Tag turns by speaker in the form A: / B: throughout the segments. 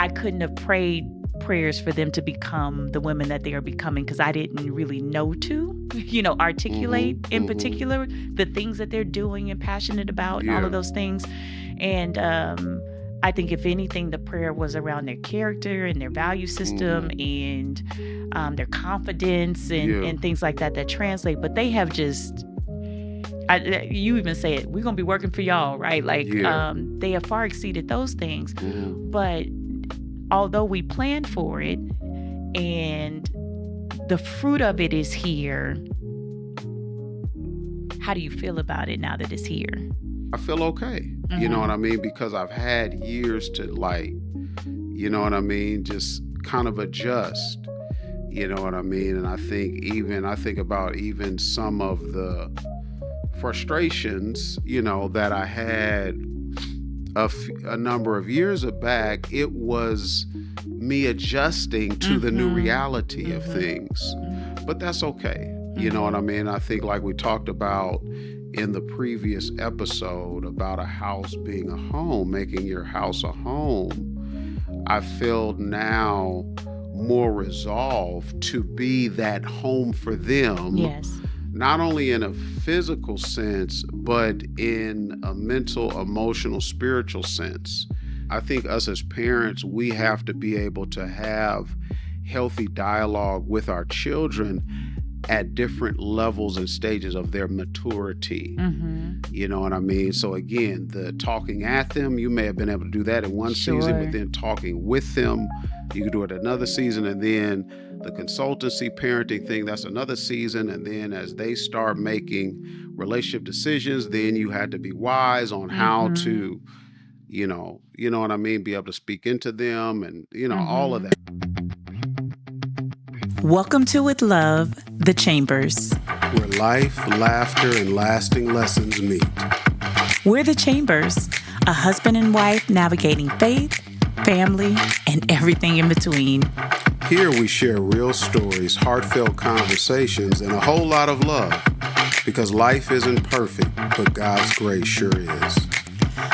A: I couldn't have prayed prayers for them to become the women that they are becoming because I didn't really know to, articulate
B: Mm-hmm.
A: in
B: Mm-hmm.
A: particular the things that they're doing and passionate about and all of
B: Yeah.
A: those things. And I think if anything, the prayer was around their character and their value system
B: Mm-hmm.
A: and their confidence and,
B: Yeah.
A: and things like that translate. But they have just, you even say it, we're going to be working for y'all, right? Like
B: Yeah.
A: they have far exceeded those things.
B: Mm-hmm.
A: But although we planned for it and the fruit of it is here, how do you feel about it now that it's here?
B: I feel okay. You know what I
A: Mm-hmm.
B: mean? Because I've had years to like, you know what I mean, just kind of adjust. You know what I mean? And I think about even some of the frustrations, that I had a number of years back. It was me adjusting to the new
A: Mm-hmm.
B: reality of
A: Mm-hmm.
B: things. But that's okay. You know what I
A: Mm-hmm.
B: mean? I think, like we talked about in the previous episode about a house being a home, making your house a home, I feel now more resolved to be that home for them,
A: Yes.
B: not only in a physical sense, but in a mental, emotional, spiritual sense. I think us as parents, we have to be able to have healthy dialogue with our children at different levels and stages of their maturity.
A: Mm-hmm.
B: You know what I mean? So again, the talking at them, you may have been able to do that in one season, but
A: Sure.
B: then talking with them, you can do it another season. And then the consultancy parenting thing, that's another season. And then as they start making relationship decisions, then you had to be wise on how
A: Mm-hmm.
B: to, you know what I mean, be able to speak into them and, all of
A: Mm-hmm.
B: that.
A: Welcome to With Love, The Chambers.
B: Where life, laughter, and lasting lessons meet.
A: We're The Chambers, a husband and wife navigating faith, family, and everything in between.
B: Here we share real stories, heartfelt conversations, and a whole lot of love. Because life isn't perfect, but God's grace sure is.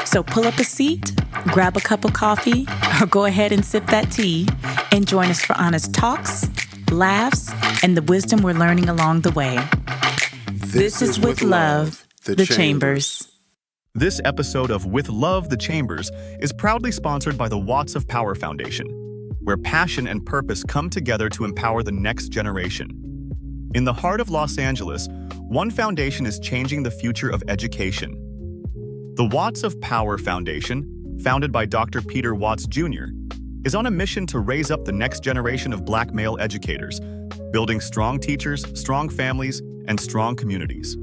A: So pull up a seat, grab a cup of coffee, or go ahead and sip that tea, and join us for honest talks, laughs, and the wisdom we're learning along the way. This is With Love, The Chambers.
C: This episode of With Love, The Chambers is proudly sponsored by the Watts of Power Foundation, where passion and purpose come together to empower the next generation. In the heart of Los Angeles, one foundation is changing the future of education. The Watts of Power Foundation, founded by Dr. Peter Watts Jr., is on a mission to raise up the next generation of Black male educators, building strong teachers, strong families, and strong communities.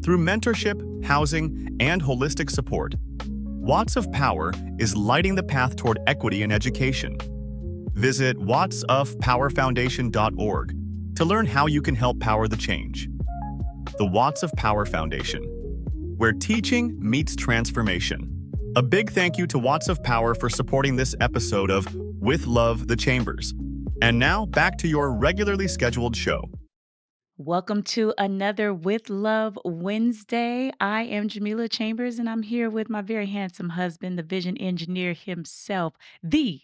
C: Through mentorship, housing, and holistic support, Watts of Power is lighting the path toward equity in education. Visit wattsofpowerfoundation.org to learn how you can help power the change. The Watts of Power Foundation, where teaching meets transformation. A big thank you to Watts of Power for supporting this episode of With Love, The Chambers. And now, back to your regularly scheduled show.
A: Welcome to another With Love Wednesday. I am Jamila Chambers, and I'm here with my very handsome husband, the vision engineer himself, the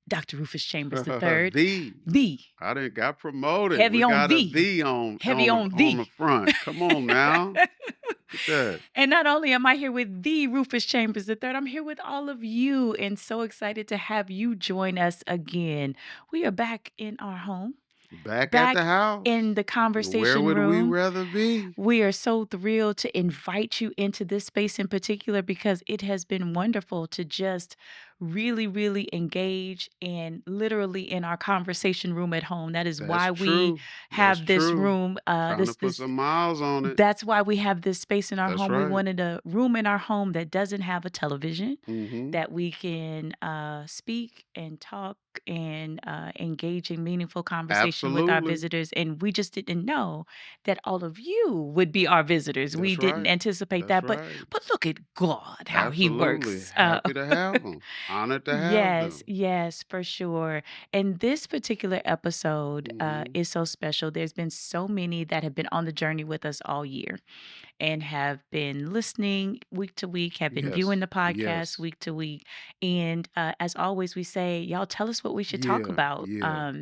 A: Dr. Rufus Chambers III.
B: The
A: The
B: I done got promoted.
A: heavy
B: We
A: on
B: got a
A: the
B: the on
A: heavy on
B: on
A: the.
B: the front. Come on now. Look at that.
A: And not only am I here with the Rufus Chambers III, I'm here with all of you, and so excited to have you join us again. We are back in our home,
B: Back at the
A: back
B: house.
A: in the
B: Where
A: conversation
B: would we
A: room.
B: rather be?
A: We are so thrilled to invite you into this space in particular because it has been wonderful to just really engage and literally in our conversation room at home. That is
B: That's
A: why we
B: true. That's
A: have this
B: true.
A: room,
B: Trying to put some miles on it.
A: that's why we have this space in our
B: That's
A: home. We
B: right.
A: wanted a room in our home that doesn't have a television,
B: Mm-hmm.
A: that we can speak and talk and engage in meaningful conversation with our
B: Absolutely.
A: visitors. And we just didn't know that all of you would be our visitors. We
B: That's
A: didn't
B: right.
A: anticipate
B: That's
A: that, but
B: right.
A: look at God, how He
B: Absolutely.
A: works.
B: Happy to have them. Honored to have
A: Yes,
B: them.
A: yes, for sure. And this particular episode
B: Mm-hmm.
A: is so special. There's been so many that have been on the journey with us all year. and have been listening week to week, have been viewing
B: Yes.
A: the podcast
B: Yes.
A: week to week. And as always, we say, y'all tell us what we should talk
B: Yeah.
A: about.
B: Yeah.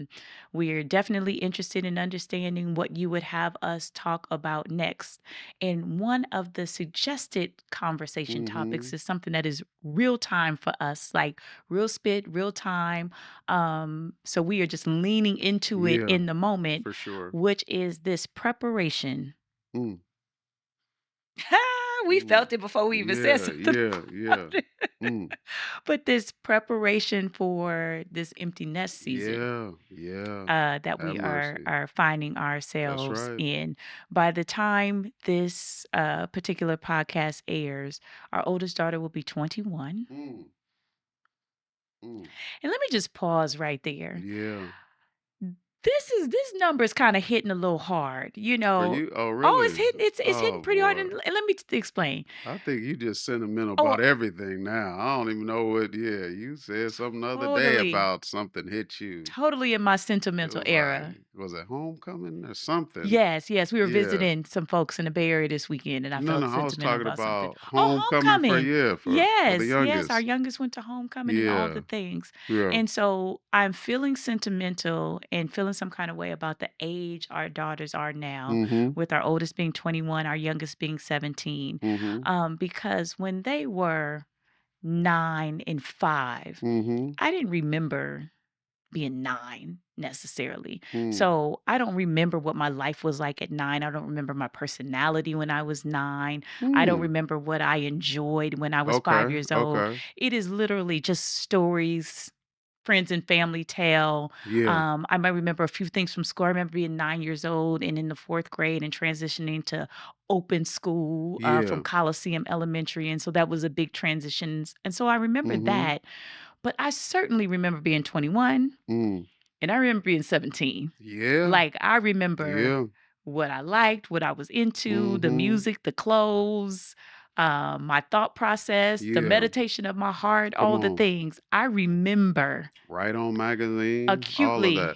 A: We're definitely interested in understanding what you would have us talk about next. And one of the suggested conversation topics
B: Mm-hmm.
A: is something that is real time for us, like real spit, real time. So we are just leaning into it
B: Yeah.
A: in the moment,
B: For sure.
A: which is this preparation.
B: Mm.
A: We
B: Mm.
A: felt it before we even said
B: Yeah.
A: something
B: Yeah.
A: about
B: Yeah.
A: it.
B: Mm.
A: But this preparation for this empty nest season
B: Yeah. Yeah.
A: that
B: Have
A: we are
B: mercy.
A: are finding
B: That's
A: ourselves
B: right.
A: in. By the time this particular podcast airs, our oldest daughter will be 21.
B: Mm. Mm.
A: And let me just pause right there.
B: Yeah.
A: This number is kind of hitting a little hard, you
B: For
A: know.
B: you? Oh,
A: Oh, it's
B: really?
A: hitting, it's hitting
B: Oh,
A: pretty hard.
B: boy.
A: And let me explain.
B: I think you just sentimental
A: Oh,
B: about everything now. I don't even know what. Yeah, you said something the other day
A: totally,
B: about something hit you.
A: totally in my
B: It
A: sentimental
B: was like,
A: era.
B: was it homecoming or something?
A: Yes, yes, we were
B: Yeah.
A: visiting some folks in the Bay Area this weekend, and I
B: No, no,
A: felt
B: I was
A: sentimental
B: talking
A: about something.
B: about
A: Oh,
B: homecoming for
A: homecoming.
B: yeah, for the
A: Yes, yes, our
B: youngest.
A: youngest went to homecoming and all
B: Yeah.
A: the things.
B: Yeah.
A: And so I'm feeling sentimental and feeling some kind of way about the age our daughters are now,
B: Mm-hmm.
A: with our oldest being 21, our youngest being 17.
B: Mm-hmm.
A: Because when they were 9 and 5,
B: Mm-hmm.
A: I didn't remember being 9 necessarily.
B: Mm.
A: So I don't remember what my life was like at 9. I don't remember my personality when I was 9. I don't
B: Mm.
A: remember what I enjoyed when I was 5
B: Okay.
A: years old.
B: Okay.
A: It is literally just stories friends and family tell.
B: Yeah.
A: I might remember a few things from school. I remember being 9 years old and in the fourth grade and transitioning to open school from
B: Yeah.
A: Coliseum Elementary. And so that was a big transition. And so I remember
B: Mm-hmm.
A: that. But I certainly remember being 21
B: Mm.
A: and I remember being 17.
B: Yeah.
A: Like I remember
B: Yeah.
A: what I liked, what I was into, the
B: Mm-hmm.
A: music, the clothes, my thought process, the
B: Yeah.
A: meditation of my heart,
B: Come
A: all the
B: on.
A: things. I remember
B: Right on magazine. All of
A: acutely
B: that.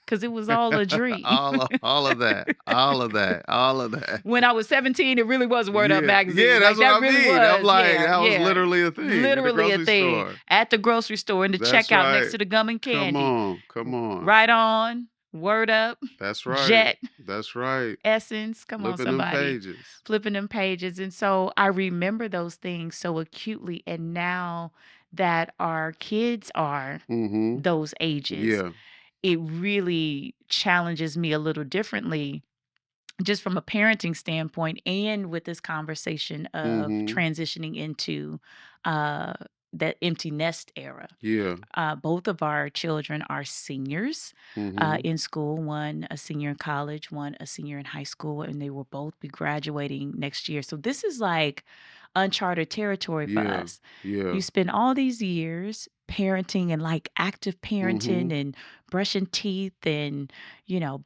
A: because it was all a dream.
B: all of that. All of that. All of that.
A: When I was 17, it really was Word Up
B: Yeah. Yeah,
A: magazine.
B: that's
A: Like
B: what
A: that
B: I
A: really
B: mean. I'm
A: was.
B: like,
A: Yeah,
B: that was
A: yeah.
B: literally a thing in the
A: Literally a
B: grocery
A: thing
B: store.
A: at the grocery store in the
B: That's
A: checkout next
B: right.
A: to the gum and
B: Come
A: candy.
B: on. Come on.
A: Right on, Word Up,
B: That's right.
A: Jet,
B: That's right.
A: Essence. Come on,
B: Flipping them
A: somebody.
B: pages.
A: Flipping them pages. And so I remember those things so acutely. And now that our kids are
B: Mm-hmm.
A: those ages,
B: Yeah.
A: it really challenges me a little differently just from a parenting standpoint and with this conversation of
B: Mm-hmm.
A: transitioning into uh, that empty nest era.
B: Yeah.
A: Both of our children are seniors
B: Mm-hmm.
A: in school, one a senior in college, one a senior in high school, and they will both be graduating next year. So this is like uncharted territory for
B: Yeah.
A: us.
B: Yeah.
A: You spend all these years parenting and like active
B: Mm-hmm.
A: parenting and brushing teeth and,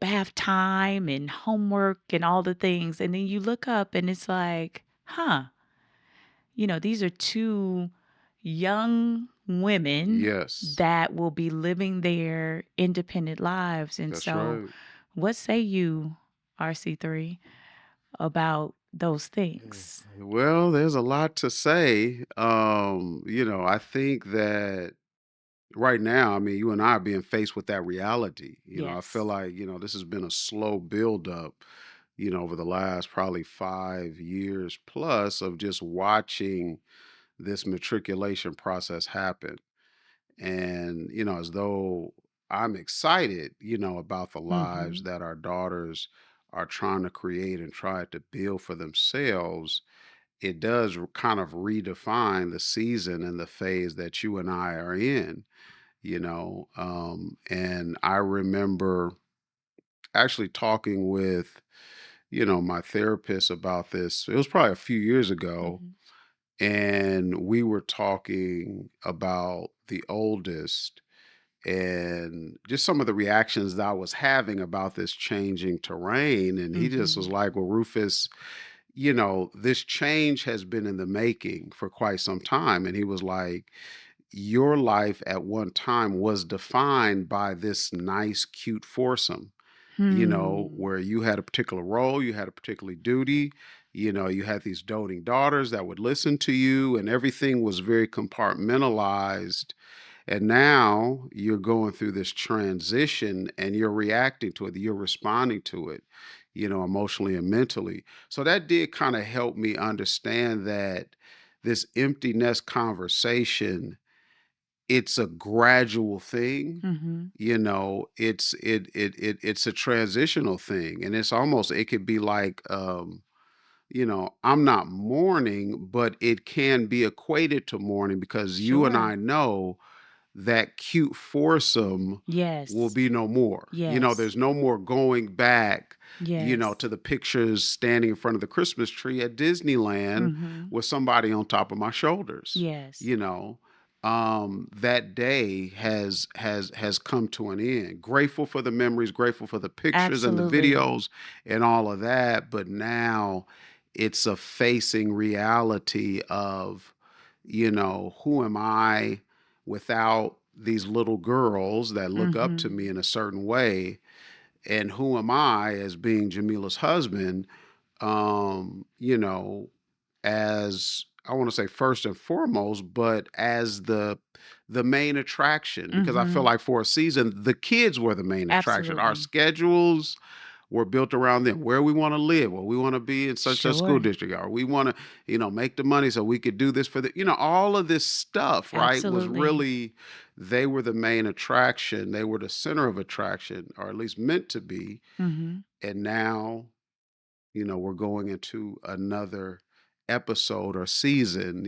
A: bath time and homework and all the things. And then you look up and it's like, huh, these are two young women
B: Yes.
A: that will be living their independent lives. And
B: That's
A: so,
B: right.
A: what say you, RC3, about those things?
B: Well, there's a lot to say. I think that right now, I mean, you and I are being faced with that reality. I feel
A: Yes.
B: like, this has been a slow buildup, over the last probably 5 years plus of just watching this matriculation process happen. And, as though I'm excited, about the lives
A: Mm-hmm.
B: that our daughters are trying to create and try to build for themselves, it does kind of redefine the season and the phase that you and I are in, and I remember actually talking with, my therapist about this. It was probably a few years ago,
A: Mm-hmm.
B: and we were talking about the oldest and just some of the reactions that I was having about this changing terrain. And he just was
A: Mm-hmm.
B: like, well, Rufus, this change has been in the making for quite some time. And he was like, your life at one time was defined by this nice, cute foursome,
A: Hmm.
B: where you had a particular role, you had a particular duty, You had these doting daughters that would listen to you, and everything was very compartmentalized. And now you're going through this transition and you're reacting to it, you're responding to it, emotionally and mentally. So that did kind of help me understand that this empty nest conversation, it's a gradual thing.
A: Mm-hmm.
B: It's a transitional thing. And it could be like, I'm not mourning, but it can be equated to mourning because you and
A: Sure.
B: I know that cute foursome will
A: Yes.
B: be no more.
A: Yes.
B: There's no more going back,
A: Yes.
B: to the pictures standing in front of the Christmas tree at Disneyland
A: Mm-hmm.
B: with somebody on top of my shoulders.
A: Yes.
B: You know, that day has come to an end. Grateful for the memories, grateful for the pictures and the
A: Absolutely.
B: videos and all of that, but now it's a facing reality of, who am I without these little girls that look up to
A: Mm-hmm.
B: me in a certain way, and who am I as being Jamila's husband, um you know as I want to say first and foremost, but as the main attraction, because I feel
A: Mm-hmm.
B: like for a season the kids were the main attraction. Our
A: Absolutely.
B: schedules were built around them, where we want to live, or we want to be in such a school
A: Sure.
B: district, or we want to, make the money so we could do this for the, all of this stuff, right? Was
A: Absolutely.
B: really, they were the main attraction. They were the center of attraction, or at least meant to be.
A: Mm-hmm.
B: And now, we're going into another episode or season,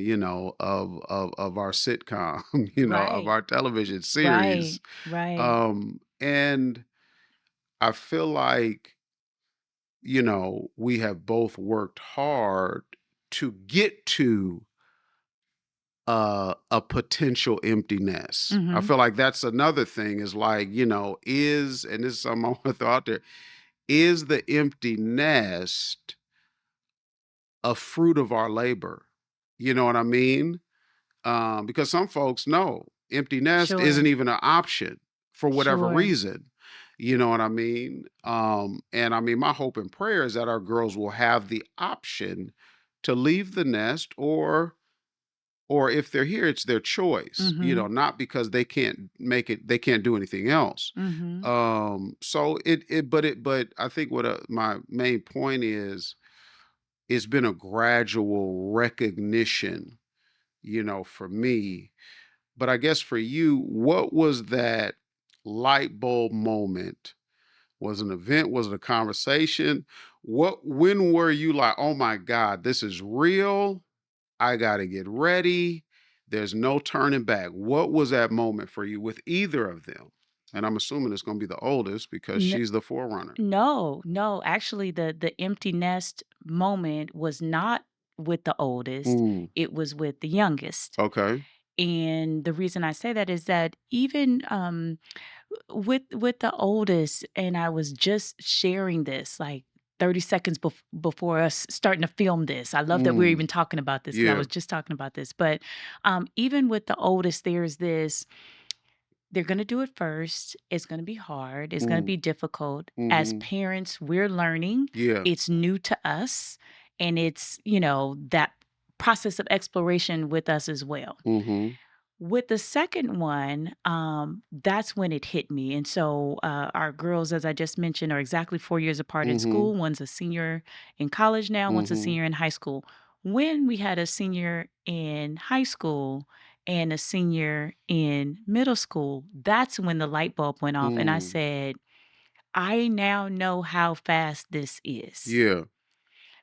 B: of our sitcom, of
A: Right.
B: our television
A: Right.
B: series.
A: Right.
B: And I feel like, we have both worked hard to get to a potential emptiness. I
A: Mm-hmm.
B: feel like that's another thing, is like, and this is something I want to throw out there, is the empty nest a fruit of our labor? You know what I mean? Because some folks know empty nest isn't
A: Sure.
B: even an option for whatever
A: Sure.
B: reason. You know what I mean? And I mean, my hope and prayer is that our girls will have the option to leave the nest, or if they're here, it's their choice,
A: Mm-hmm.
B: not because they can't make it, they can't do anything else.
A: Mm-hmm.
B: So but I think what my main point is, it's been a gradual recognition, for me. But I guess for you, what was that light bulb moment? Was it an event? Was it a conversation? When were you like, oh my God, this is real? I got to get ready. There's no turning back. What was that moment for you with either of them? And I'm assuming it's going to be the oldest because she's the forerunner.
A: No, no, actually the empty nest moment was not with the oldest,
B: Mm,
A: it was with the youngest.
B: okay.
A: And the reason I say that is that even with the oldest, and I was just sharing this like 30 seconds before us starting to film this. I love that we're
B: Mm,
A: even talking about this because I
B: yeah.
A: was just talking about this. But even with the oldest, there's this, they're going to do it first. It's going to be hard. It's going to
B: Mm,
A: be difficult. As
B: mm-hmm.
A: parents, we're learning.
B: Yeah.
A: It's new to us. And it's, that process of exploration with us as well.
B: Mm-hmm.
A: With the second one, that's when it hit me. And so our girls, as I just mentioned, are exactly 4 years apart in
B: Mm-hmm.
A: school. One's a senior in college now, one's a
B: Mm-hmm.
A: senior in high school. When we had a senior in high school and a senior in middle school, that's when the light bulb went off. And I
B: Mm.
A: said, I now know how fast this is.
B: Yeah.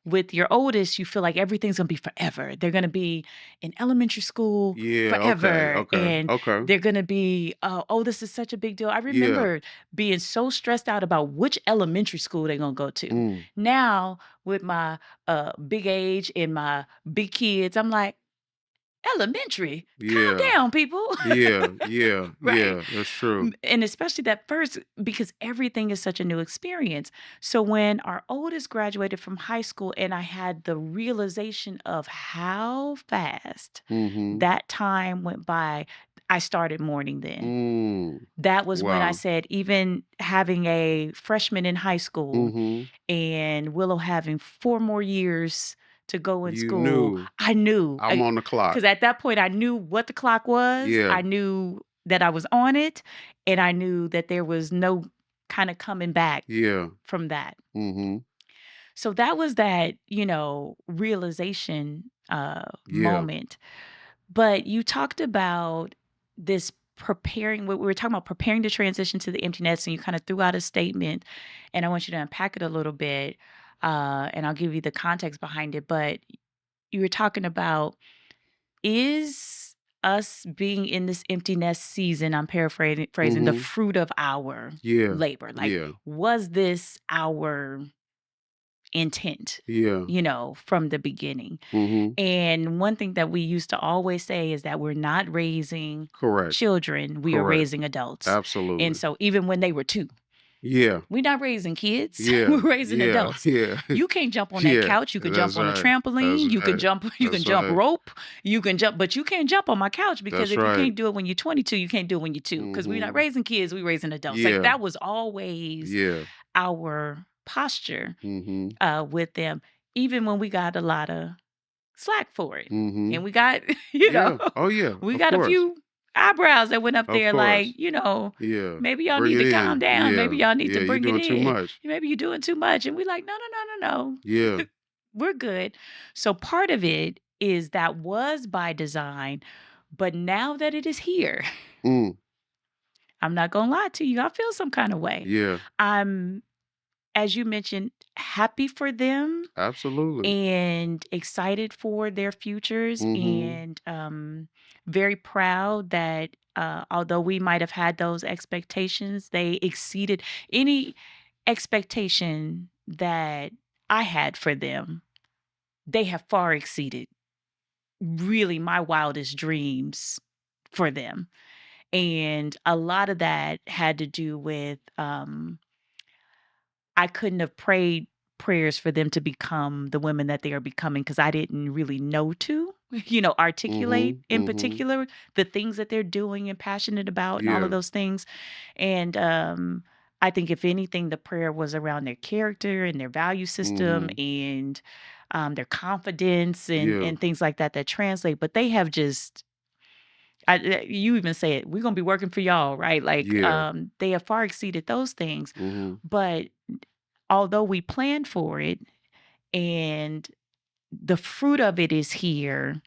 A: With your oldest, you feel like everything's gonna be forever. They're gonna be in elementary school
B: Yeah. Okay.
A: forever,
B: Okay.
A: and
B: Okay.
A: they're gonna be, oh, this is such a big deal. I
B: Yeah.
A: remember being so stressed out about which elementary school they're gonna go to.
B: Mm.
A: Now, with my big age and my big kids, I'm like, elementary? Calm
B: Yeah.
A: down, people.
B: Yeah. Yeah.
A: Right?
B: Yeah. That's true.
A: And especially that first, because everything is such a new experience. So when our oldest graduated from high school and I had the realization of how fast
B: Mm-hmm.
A: that time went by, I started mourning then.
B: Mm.
A: That was when I
B: Wow.
A: said, even having a freshman in high school
B: Mm-hmm.
A: and Willow having 4 more years to go in
B: You
A: school,
B: knew
A: I knew,
B: I'm on the clock.
A: because at that point I knew what the clock was.
B: Yeah.
A: I knew that I was on it, and I knew that there was no kind of coming back
B: Yeah.
A: from that.
B: Mm-hmm.
A: So that was that, realization
B: Yeah.
A: moment. But you talked about this preparing, we were talking about preparing to transition to the empty nest, and you kind of threw out a statement, and I want you to unpack it a little bit, and I'll give you the context behind it. But you were talking about, is us being in this empty nest season, I'm paraphrasing, phrasing, the
B: Mm-hmm.
A: fruit of our
B: Yeah.
A: labor. Like,
B: Yeah.
A: was this our intent,
B: Yeah.
A: from the beginning?
B: Mm-hmm.
A: And one thing that we used to always say is that we're not raising
B: Correct.
A: children, we are
B: Correct.
A: raising adults. And
B: Absolutely.
A: so even when they were 2,
B: Yeah.
A: we're not raising kids,
B: Yeah.
A: we're raising
B: Yeah.
A: adults.
B: Yeah.
A: You can't jump on that
B: Yeah.
A: couch, you can jump
B: That's
A: on a
B: right. That's
A: trampoline, you can
B: right.
A: jump you can
B: That's
A: jump
B: right.
A: rope, you can jump, but you can't jump on my couch, because
B: That's
A: if you
B: right.
A: can't do it when you're 22, you can't do it when you're 2, because we're not
B: Mm-hmm.
A: raising kids, we're raising adults. Like,
B: Yeah.
A: that was always
B: Yeah.
A: our posture
B: Mm-hmm.
A: with them, even when we got a lot of slack for it.
B: Mm-hmm.
A: And we got,
B: Yeah. Oh yeah.
A: we
B: Of
A: got a
B: course.
A: few eyebrows that went up
B: Of
A: there like,
B: course. Yeah.
A: maybe y'all
B: Bring
A: need
B: it
A: to calm
B: in.
A: down.
B: Yeah.
A: Maybe y'all need to
B: Yeah. You're
A: bring it
B: doing too
A: in.
B: much.
A: Maybe you're doing too much. And we like, no, no, no, no,
B: Yeah.
A: no. We're good. So part of it is that was by design, but now that it is here,
B: Mm.
A: I'm not gonna lie to you, I feel some kind of way.
B: Yeah.
A: I'm, as you mentioned, happy for them
B: Absolutely.
A: and excited for their futures,
B: Mm-hmm.
A: and very proud that, although we might have had those expectations, they exceeded any expectation that I had for them. They have far exceeded really my wildest dreams for them. And a lot of that had to do with, I couldn't have prayed prayers for them to become the women that they are becoming, because I didn't really know to, articulate
B: Mm-hmm.
A: in
B: Mm-hmm.
A: particular the things that they're doing and passionate about and all of
B: Yeah.
A: those things. And I think, if anything, the prayer was around their character and their value system,
B: Mm-hmm.
A: and their confidence, and
B: Yeah.
A: things like that that translate. But they have just, you even say it, we're gonna be working for y'all, right? Like,
B: Yeah.
A: they have far exceeded those things.
B: Mm-hmm.
A: But although we planned for it and the fruit of it is here,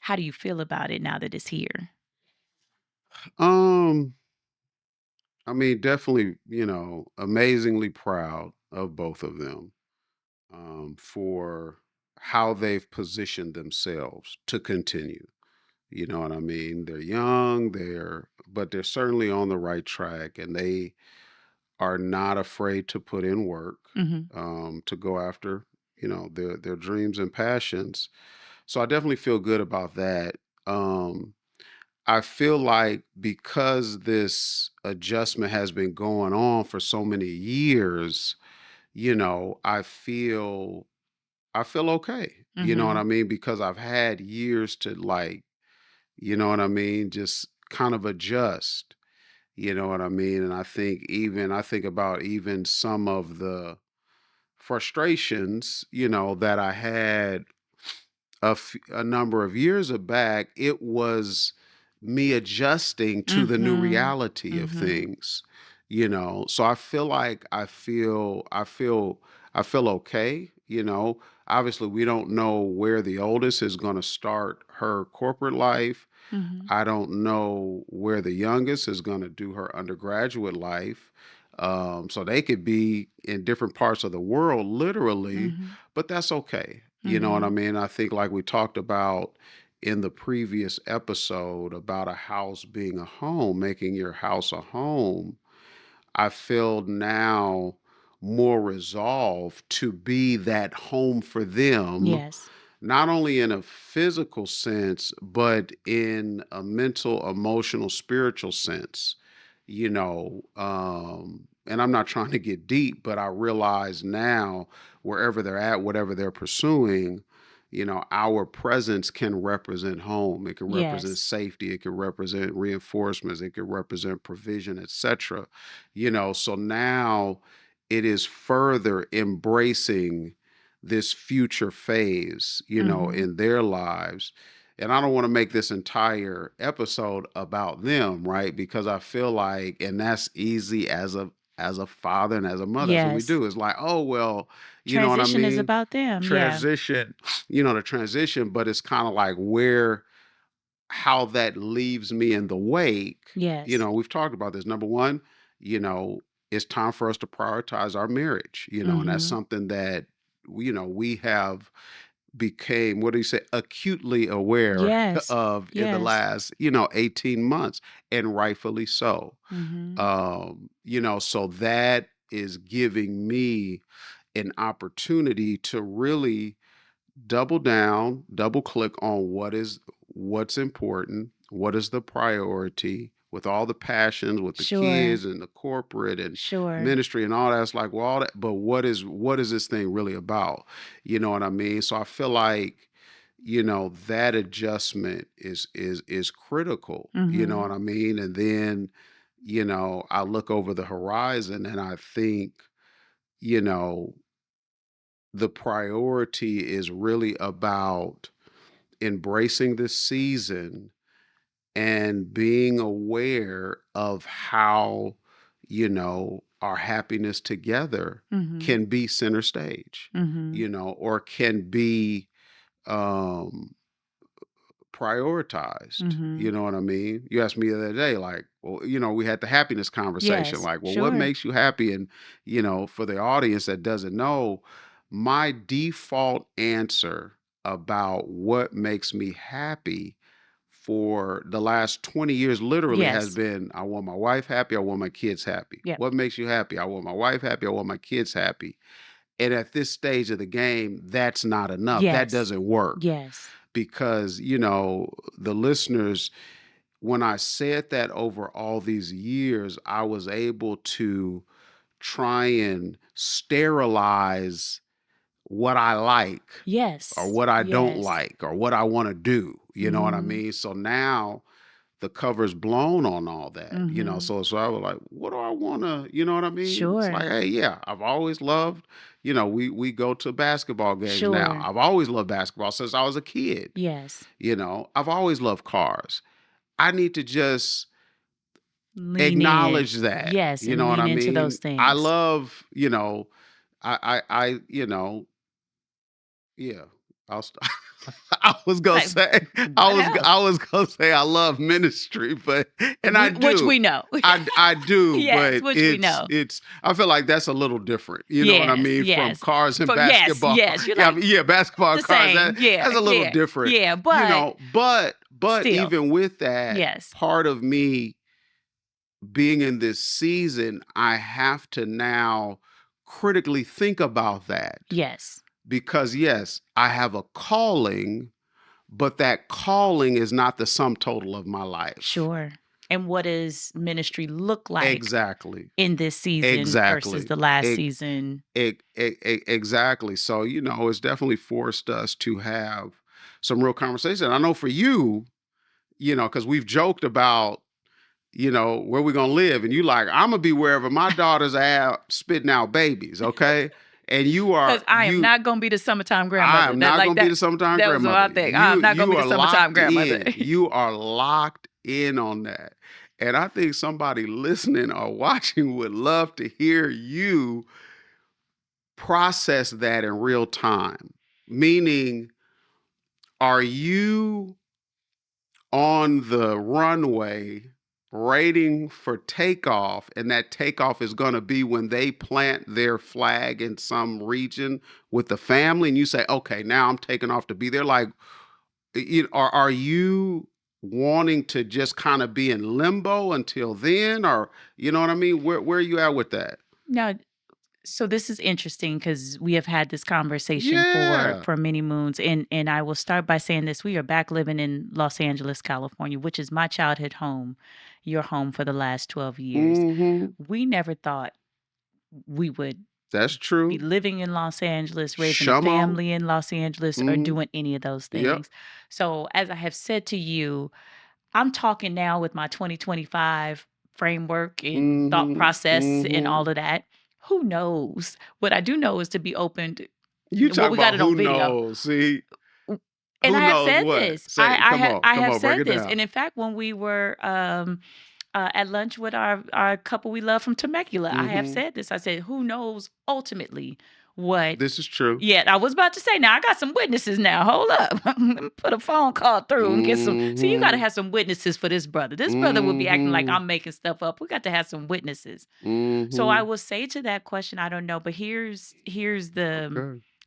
A: how do you feel about it now that it's here?
B: Um, I mean, definitely, amazingly proud of both of them, for how they've positioned themselves to continue. You know what I mean? They're young, but they're certainly on the right track, and they are not afraid to put in work,
A: Mhm.
B: to go after, their dreams and passions. So I definitely feel good about that. Um, I feel like because this adjustment has been going on for so many years, I feel okay. You know what I
A: Mhm.
B: mean? Because I've had years to, like, you know what I mean, just kind of adjust. You know what I mean? And I think about even some of the frustrations, that I had a number of years back. It was me adjusting to the new
A: Mhm.
B: reality of
A: Mhm.
B: things, so I feel like I feel okay. Obviously we don't know where the oldest is going to start her corporate life.
A: Mhm.
B: I don't know where the youngest is going to do her undergraduate life. So they could be in different parts of the world, literally,
A: Mhm.
B: but that's okay. You know what I
A: Mhm.
B: mean? I think, like we talked about in the previous episode about a house being a home, making your house a home. I feel now more resolved to be that home for them,
A: Yes.
B: not only in a physical sense, but in a mental, emotional, spiritual sense. And I'm not trying to get deep, but I realize now, wherever they're at, whatever they're pursuing, our presence can represent home. It can represent
A: Yes.
B: safety. It can represent reinforcements. It can represent provision, etc. So now it is further embracing this future phase,
A: Mm-hmm.
B: in their lives. And I don't want to make this entire episode about them, right? Because I feel like, and that's easy as a father and as a mother. That's what we
A: Yes.
B: do. It's like, oh well, you know what I
A: Transition is
B: mean?
A: about them. Yeah.
B: Transition, the transition, but it's kind of like how that leaves me in the wake.
A: Yes.
B: We've talked about this. Number one, you know, it's time for us to prioritize our marriage, and that's
A: Mm-hmm.
B: something that, we have became, what do you say, acutely aware
A: Yes.
B: of in the
A: Yes.
B: last, 18 months, and rightfully so.
A: Mm-hmm.
B: So that is giving me an opportunity to really double down, double click on what's important, what is the priority, with all the passions, with the
A: Sure.
B: kids and the corporate and
A: Sure.
B: ministry and all that. It's like, well, all that, but what is this thing really about? You know what I mean? So I feel like, that adjustment is critical. You know
A: Mm-hmm.
B: what I mean? And then, I look over the horizon and I think, you know, the priority is really about embracing this season and being aware of how, our happiness together
A: Mm-hmm.
B: can be center stage,
A: Mm-hmm.
B: or can be um prioritized.
A: Mm-hmm.
B: You know what I mean? You asked me the other day, like, well, we had the happiness conversation.
A: Yes.
B: Like, well, what
A: Sure.
B: makes you happy? And, for the audience that doesn't know, my default answer about what makes me happy for the last 20 years literally has
A: Yes.
B: been, I want my wife happy. I want my kids happy.
A: Yep.
B: What makes you happy? I want my wife happy. I want my kids happy. And at this stage of the game, that's not enough. That
A: Yes.
B: doesn't work
A: Yes.
B: because, the listeners, when I said that over all these years, I was able to try and sterilize what I like or
A: Yes.
B: what I don't
A: Yes.
B: like or what I want to do. You know what I
A: Mm-hmm.
B: mean? So now the cover's blown on all that,
A: Mm-hmm.
B: So I was like, what do I want to, you know what I mean? It's
A: Sure.
B: like, hey, yeah, I've always loved, we go to basketball games now.
A: Sure.
B: I've always loved basketball since I was a kid.
A: Yes.
B: I've always loved cars. I need to just
A: Lean in.
B: acknowledge that.
A: Yes,
B: You
A: and
B: know what
A: lean
B: I
A: into those
B: mean? I
A: things.
B: love, yeah. I'll st- I was gonna
A: Like,
B: say
A: what else?
B: I was gonna say I love ministry, but and I
A: Which
B: do.
A: we know.
B: I do,
A: Yes,
B: but
A: which we know.
B: it's I feel like that's a little different. You know what I
A: Yes,
B: mean? From
A: yes.
B: cars and
A: Yes,
B: basketball.
A: yes. You're
B: Yeah,
A: like
B: yeah, basketball and
A: the
B: cars.
A: same. Yeah,
B: That's a little
A: yeah,
B: different.
A: yeah. But
B: But
A: still,
B: even with that,
A: yes,
B: part of me being in this season, I have to now critically think about that.
A: yes,
B: Because yes, I have a calling, but that calling is not the sum total of my life.
A: sure. And what does ministry look like
B: Exactly.
A: in this season versus
B: Exactly.
A: the last
B: E-
A: season?
B: exactly. So, it's definitely forced us to have some real conversation. I know for you, because we've joked about, where we gonna live, and you like, I'm gonna be wherever my daughters are spitting out babies, okay? And
A: Because I am not gonna be the summertime
B: I
A: grandmother.
B: am
A: That
B: not
A: like
B: gonna be
A: that.
B: the summertime
A: That was my
B: grandmother.
A: thing. I'm not gonna
B: You
A: be the
B: are
A: summertime
B: locked
A: grandmother.
B: in. You are locked in on that. And I think somebody listening or watching would love to hear you process that in real time. Meaning, are you on the runway waiting for takeoff, and that takeoff is going to be when they plant their flag in some region with the family, and you say, okay, now I'm taking off to be there? Like, are you wanting to just kind of be in limbo until then, or you know what I mean? Where are you at with that?
A: Now, so this is interesting because we have had this conversation
B: Yeah.
A: for many moons, and I will start by saying this: we are back living in Los Angeles, California, which is my childhood home, your home for the last 12 years.
B: Mm-hmm.
A: We never thought we would
B: That's
A: be
B: true.
A: living in Los Angeles, raising a
B: Shama.
A: family in Los Angeles, or
B: Mm-hmm.
A: doing any of those
B: Yep.
A: things. So, as I have said to you, I'm talking now with my 2025 framework and thought
B: Mm-hmm.
A: process and
B: Mm-hmm.
A: all of that. Who knows? What I do know is to be open to,
B: You
A: well,
B: talk
A: we got
B: about
A: it on
B: who
A: video.
B: knows. See,
A: And
B: who
A: I have
B: knows
A: said
B: what?
A: this.
B: Say,
A: I
B: come
A: have
B: on, break
A: said
B: it
A: this.
B: down.
A: And in fact, when we were at lunch with our couple we love from Temecula, I have
B: Mm-hmm.
A: said this. I said, who knows ultimately what.
B: This is true.
A: Yeah, I was about to say, now I got some witnesses now. Hold up. Let me put a phone call through and get some. See, you got to
B: Mm-hmm.
A: have some witnesses for this brother. This brother will be acting like
B: Mm-hmm.
A: I'm making stuff up. We got to have some witnesses. So I
B: Mm-hmm.
A: will say to that question, I don't know, but
B: Okay.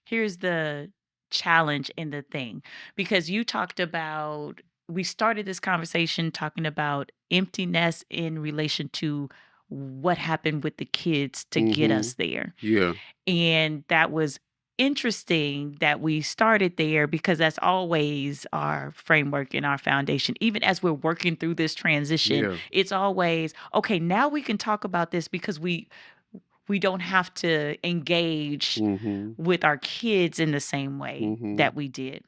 A: here's the challenge in the thing, because you talked about, we started this conversation talking about emptiness in relation to what happened with the kids to get
B: Mm-hmm.
A: us there.
B: Yeah.
A: And that was interesting that we started there, because that's always our framework and our foundation. Even as we're working through this transition,
B: Yeah.
A: it's always, okay, now we can talk about this because we don't have to engage
B: Mm-hmm.
A: with our kids in the same way
B: Mm-hmm.
A: that we did.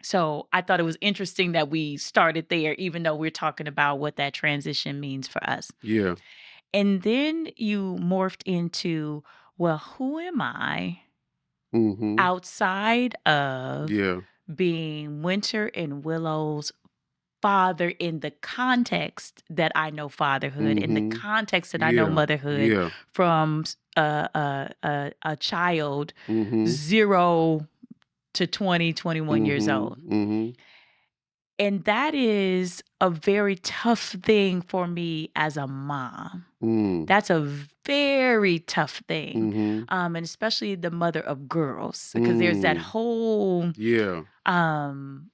A: So I thought it was interesting that we started there, even though we're talking about what that transition means for us.
B: Yeah.
A: And then you morphed into, well, who am I
B: Mm-hmm.
A: outside of
B: Yeah.
A: being Winter and Willow's father, in the context that I know fatherhood, in the
B: Mm-hmm.
A: context that I know
B: Yeah.
A: motherhood,
B: Yeah.
A: from a child
B: Mm-hmm.
A: 0 to 20, 21 years
B: Mm-hmm.
A: old.
B: Mm-hmm.
A: And that is a very tough thing for me as a mom.
B: Mm.
A: That's a very tough thing.
B: Mm-hmm.
A: And especially the mother of girls, because there's that
B: Mm.
A: whole
B: Yeah.
A: um,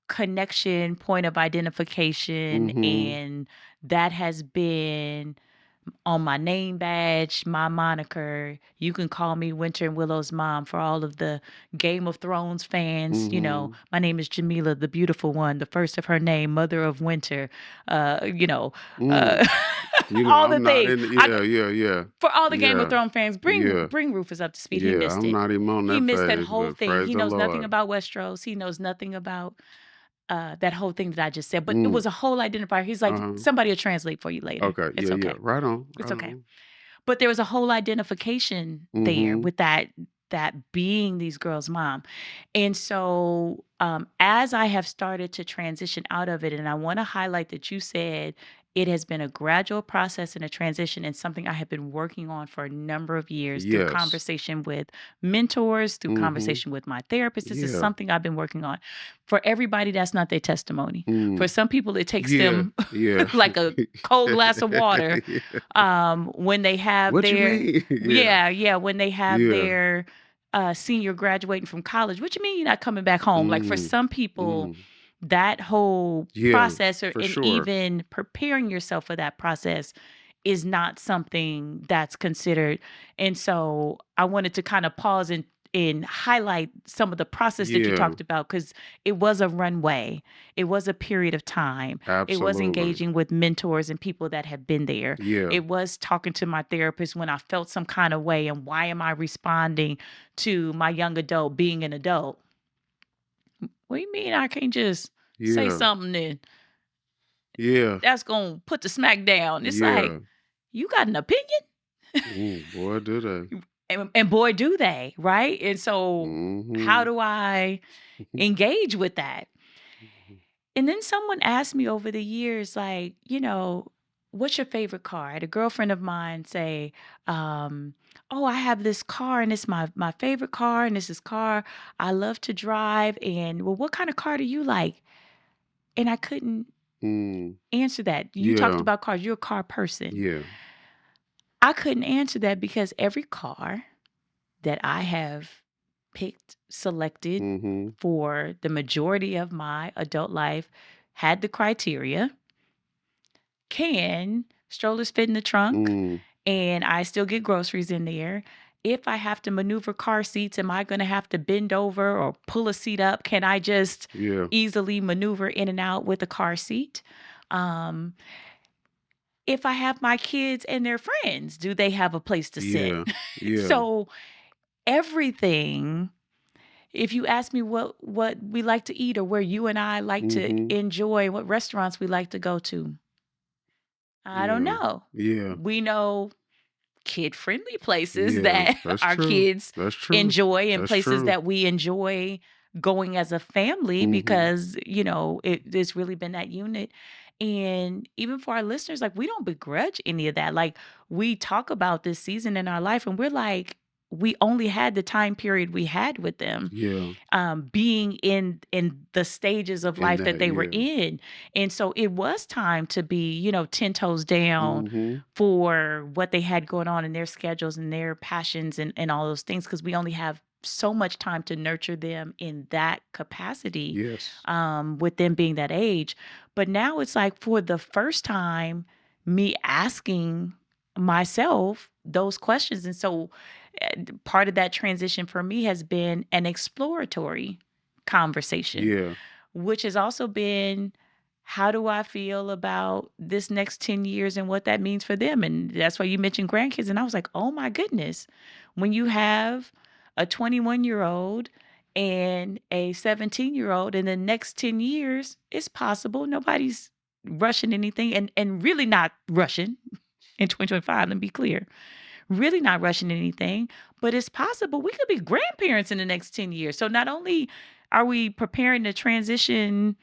A: connection, point of identification,
B: Mm-hmm.
A: and that has been on my name badge, my moniker. You can call me Winter and Willow's mom. For all of the Game of Thrones fans,
B: Mm-hmm.
A: my name is Jamila, the beautiful one, the first of her name, mother of Winter. Uh, you know,
B: Mm.
A: uh, all the
B: I'm not
A: things.
B: in. Yeah. Yeah. Yeah.
A: For all the Game of
B: Yeah.
A: Thrones fans,
B: Yeah.
A: bring Rufus up to speed. He
B: Yeah.
A: missed
B: I'm
A: it.
B: not even on
A: He
B: that
A: missed that
B: phase,
A: whole
B: but
A: thing.
B: praise
A: He
B: the
A: knows nothing
B: Lord.
A: about Westeros. He knows nothing about that whole thing that I just said. But it
B: Mm.
A: was a whole identifier. He's like,
B: Uh-huh.
A: somebody will translate for you later.
B: Okay.
A: It's
B: Yeah. Yeah.
A: okay.
B: Right on.
A: It's
B: Right
A: okay.
B: on.
A: But there was a whole identification there
B: Mm-hmm.
A: with that being these girls' mom. And so as I have started to transition out of it, and I want to highlight that you said it has been a gradual process and a transition, and something I have been working on for a number of years through
B: Yes.
A: conversation with mentors, through
B: Mm-hmm.
A: conversation with my therapist. This is
B: Yeah.
A: something I've been working on. For everybody, that's not their testimony. For
B: Mm.
A: some people, it takes
B: Yeah.
A: them
B: Yeah.
A: like a cold glass of water
B: Yeah.
A: when they have
B: What you
A: their,
B: mean? Yeah.
A: yeah, when they have
B: Yeah.
A: their senior graduating from college. What you mean you're not coming back home? Like, for
B: Mm.
A: some people,
B: Mm.
A: that whole
B: Yeah.
A: process,
B: For
A: and
B: sure.
A: even preparing yourself for that process, is not something that's considered. And so I wanted to kind of pause and highlight some of the process that you
B: Yeah.
A: talked about, because it was a runway. It was a period of time. It was
B: Absolutely.
A: engaging with mentors and people that have been there.
B: Yeah.
A: It was talking to my therapist when I felt some kind of way, and why am I responding to my young adult being an adult? What do you mean I can't just say
B: Yeah.
A: something and
B: Yeah.
A: that's gonna put the smack down? It's like,
B: Yeah.
A: you got an opinion?
B: Boy, do they.
A: And boy, do they, right? And so how
B: Mm-hmm.
A: do I engage with that? And then someone asked me over the years, like, what's your favorite car? I had a girlfriend of mine say, oh, I have this car, and it's my favorite car, and this is car I love to drive. And, well, what kind of car do you like? And I couldn't
B: Mm.
A: answer that. You talked
B: Yeah.
A: about cars. You're a car person.
B: Yeah.
A: I couldn't answer that, because every car that I have picked, selected
B: Mm-hmm.
A: for the majority of my adult life had the criteria: can strollers fit in the trunk,
B: Mm.
A: and I still get groceries in there? If I have to maneuver car seats, am I going to have to bend over or pull a seat up? Can I just
B: Yeah.
A: easily maneuver in and out with a car seat? Um, if I have my kids and their friends, do they have a place to sit?
B: Yeah. Yeah.
A: So everything, if you ask me what we like to eat or where you and I like to
B: Mm-hmm.
A: enjoy, what restaurants we like to go to, I don't
B: Yeah.
A: know.
B: Yeah.
A: We know kid-friendly places
B: Yeah.
A: that
B: That's
A: our
B: true.
A: kids
B: That's true.
A: enjoy and
B: That's
A: places
B: true.
A: that we enjoy going as a family
B: Mm-hmm.
A: because, it's really been that unit. And even for our listeners, like we don't begrudge any of that. Like we talk about this season in our life and we're like, we only had the time period we had with them,
B: Yeah.
A: being in the stages of
B: In
A: life that
B: that,
A: they were
B: yeah.
A: in. And so it was time to be, 10 toes down
B: Mm-hmm.
A: for what they had going on in their schedules and their passions and all those things, because we only have so much time to nurture them in that capacity,
B: Yes.
A: with them being that age. But now it's like for the first time, me asking myself those questions. And so part of that transition for me has been an exploratory conversation,
B: Yeah.
A: which has also been, how do I feel about this next 10 years and what that means for them? And that's why you mentioned grandkids. And I was like, oh my goodness, when you have a 21-year-old and a 17-year-old in the next 10 years, it's possible. Nobody's rushing anything, and really not rushing in 2025, let me be clear, really not rushing anything, but it's possible we could be grandparents in the next 10 years. So not only are we preparing to transition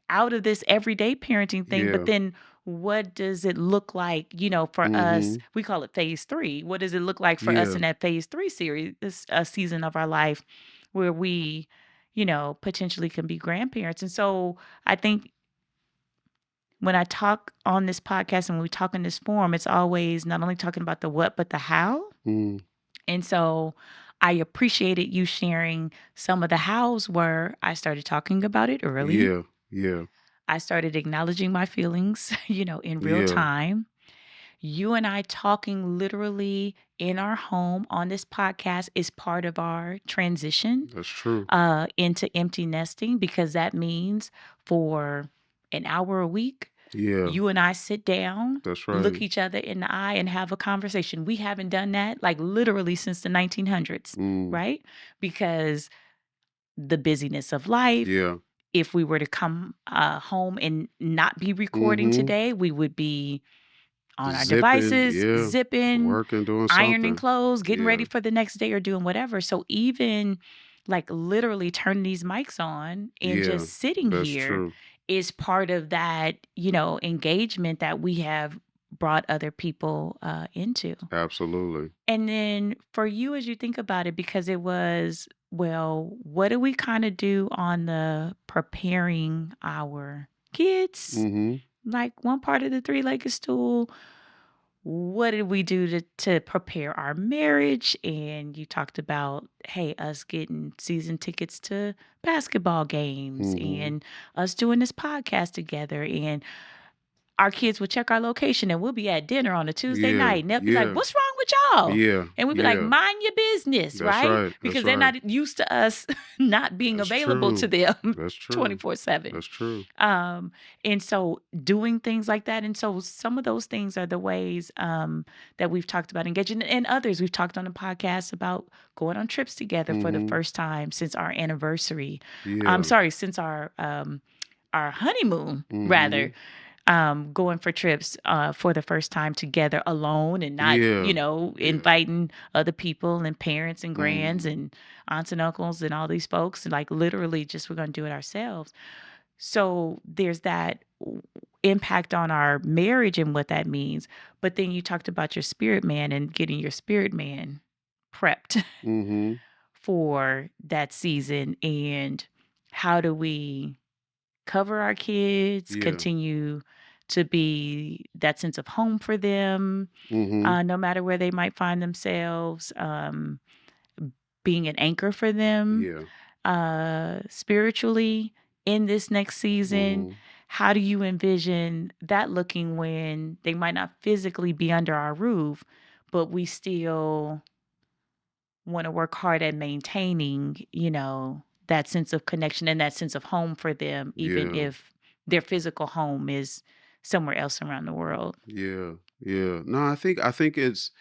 A: out of this everyday parenting thing, but
B: Yeah.
A: then what does it look like, for us?
B: Mm-hmm.
A: We call it phase three. What does it look like for us
B: Yeah.
A: in that phase three series, this a season of our life where we, potentially can be grandparents? And so I think when I talk on this podcast and when we talk in this forum, it's always not only talking about the what, but the how.
B: Mm.
A: And so I appreciated you sharing some of the hows where I started talking about it early.
B: Yeah. Yeah.
A: I started acknowledging my feelings, in real
B: Yeah.
A: time. You and I talking literally in our home on this podcast is part of our transition
B: That's true.
A: into empty nesting, because that means for an hour a week,
B: Yeah.
A: you and I sit down,
B: That's
A: look
B: right.
A: each other in the eye, and have a conversation. We haven't done that like literally since the 1900s,
B: Mm.
A: right? Because the busyness of life,
B: Yeah.
A: if we were to come home and not be recording
B: Mm-hmm.
A: today, we would be on our
B: Zipping.
A: devices,
B: Yeah.
A: zipping,
B: Working, doing
A: ironing
B: something.
A: clothes, getting ready
B: Yeah.
A: for the next day or doing whatever. So even like literally turning these mics on and
B: Yeah.
A: just sitting
B: That's
A: here
B: true.
A: is part of that, engagement that we have brought other people into.
B: Absolutely.
A: And then for you, as you think about it, because it was, well, what do we kind of do on the preparing our kids?
B: Mm-hmm.
A: Like one part of the three-legged stool, what did we do to prepare our marriage? And you talked about, hey, us getting season tickets to basketball games
B: Mm-hmm.
A: and us doing this podcast together. And our kids would check our location and we'll be at dinner on a Tuesday
B: Yeah.
A: night. And they'll be like,
B: Yeah.
A: what's wrong with y'all?
B: Yeah.
A: And we'd be like,
B: Yeah.
A: mind your business,
B: That's
A: right?
B: right. That's
A: Because they're
B: right.
A: not used to us not being
B: That's
A: available to
B: true.
A: them
B: That's true.
A: 24/7.
B: That's true.
A: And so doing things like that. And so some of those things are the ways that we've talked about engaging, and others we've talked on the podcast about going on trips together for the
B: Mm-hmm.
A: first time since our anniversary.
B: Yeah.
A: Since our honeymoon,
B: Mm-hmm.
A: rather, going for trips for the first time together alone and not,
B: Yeah. Yeah.
A: inviting other people and parents and grands
B: Mm.
A: and aunts and uncles and all these folks. And like literally just we're going to do it ourselves. So there's that impact on our marriage and what that means. But then you talked about your spirit man and getting your spirit man prepped
B: Mm-hmm.
A: for that season. And how do we cover our kids,
B: Yeah.
A: continue to be that sense of home for them,
B: Mm-hmm.
A: no matter where they might find themselves, being an anchor for them
B: Yeah.
A: spiritually in this next season.
B: Mm-hmm.
A: How do you envision that looking when they might not physically be under our roof, but we still want to work hard at maintaining, that sense of connection and that sense of home for them, even
B: Yeah.
A: if their physical home is somewhere else around the world.
B: Yeah. Yeah. No, I think it's,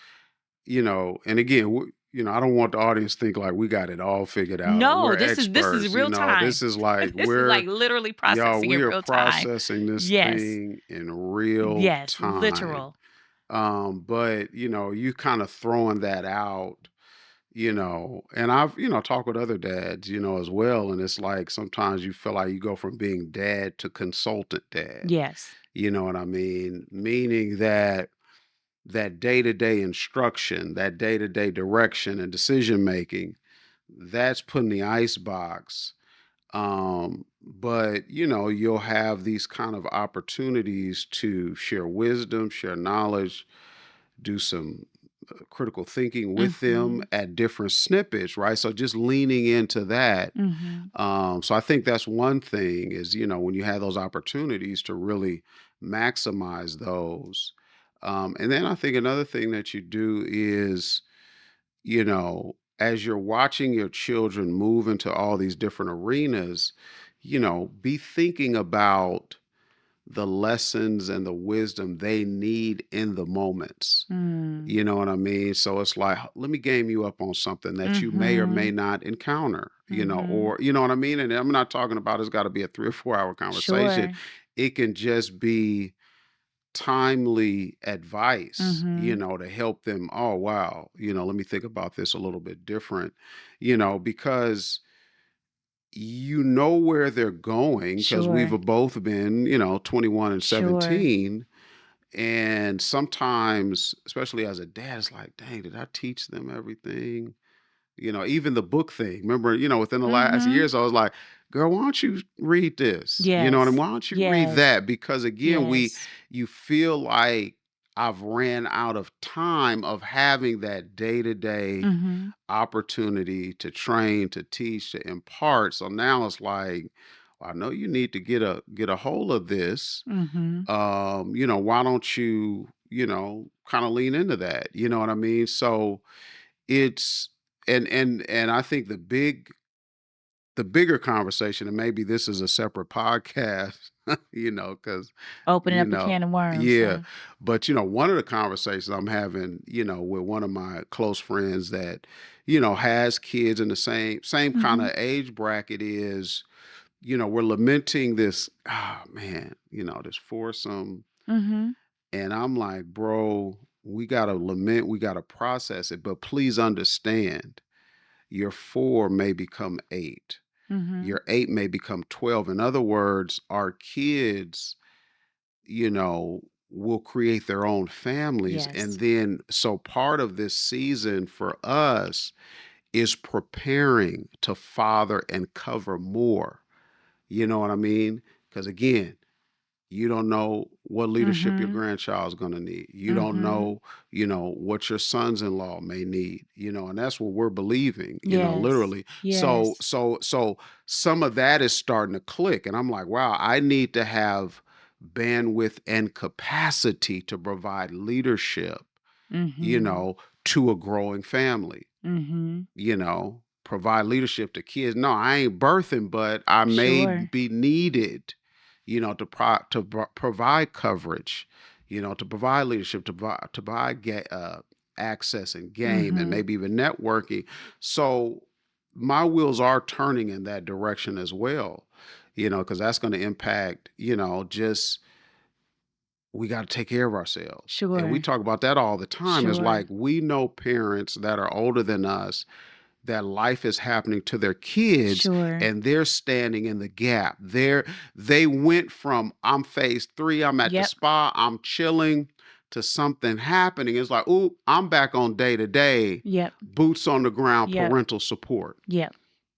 B: and again, I don't want the audience to think like we got it all figured out or
A: No,
B: we're
A: this is
B: experts.
A: real
B: This
A: time.
B: is like
A: This is like literally
B: y'all,
A: processing in
B: we are
A: real time.
B: processing this
A: Yes.
B: thing in real
A: Yes,
B: time.
A: literal.
B: But you kind of throwing that out, and I've, talked with other dads, as well. And it's like sometimes you feel like you go from being dad to consultant dad.
A: Yes.
B: You know what I mean? Meaning that day-to-day instruction, that day-to-day direction and decision making, that's put in the ice box. But you'll have these kind of opportunities to share wisdom, share knowledge, do some critical thinking with them at different snippets, right? So just leaning into that. So I think that's one thing is, when you have those opportunities to really maximize those. And then I think another thing that you do is, as you're watching your children move into all these different arenas, be thinking about the lessons and the wisdom they need in the moments. You know what I mean? So it's like, let me game you up on something that you may or may not encounter, or, you know what I mean? And I'm not talking about it's got to be a 3 or 4 hour conversation.
A: Sure.
B: It can just be timely advice, to help them. Oh, wow. Let me think about this a little bit different, because where they're going because we've
A: Sure.
B: both been, 21 and
A: Sure.
B: 17. And sometimes, especially as a dad, it's like, dang, did I teach them everything? Even the book thing. Remember, within the last years, I was like, girl, why don't you read this? You know what I mean?
A: Yes.
B: Why don't you read that? Because again,
A: Yes.
B: you feel like I've ran out of time of having that day-to-day opportunity to train, to teach, to impart. So now it's like, I know you need to get a hold of this. Why don't you, kind of lean into that? You know what I mean? So it's and I think the bigger conversation, and maybe this is a separate podcast, because
A: Opening up a can of worms.
B: yeah.
A: Huh?
B: But one of the conversations I'm having, with one of my close friends that, has kids in the same kind of age bracket is, we're lamenting this, oh man, this foursome. And I'm like, bro, we gotta lament, we gotta process it, but please understand, your 4 may become 8. Your 8 may become 12. In other words, our kids, will create their own families.
A: Yes.
B: And then, so part of this season for us is preparing to father and cover more. You know what I mean? Because again, you don't know what leadership your grandchild is going to need. You don't know, what your sons-in-law may need, and that's what we're believing, literally. So,
A: Yes.
B: so some of that is starting to click. And I'm like, wow, I need to have bandwidth and capacity to provide leadership, to a growing family, provide leadership to kids. No, I ain't birthing, but I may
A: Sure.
B: be needed, to provide coverage, to provide leadership, to provide access and game, and maybe even networking. So my wheels are turning in that direction as well, because that's going to impact, just we got to take care of ourselves. And we
A: Sure.
B: talk about that all the time. It's
A: Sure.
B: like we know parents that are older than us that life is happening to their kids,
A: Sure.
B: and they're standing in the gap. They went from I'm phase 3, I'm at the spa, I'm chilling, to something happening. It's like, ooh, I'm back on day to day, boots on the ground, parental support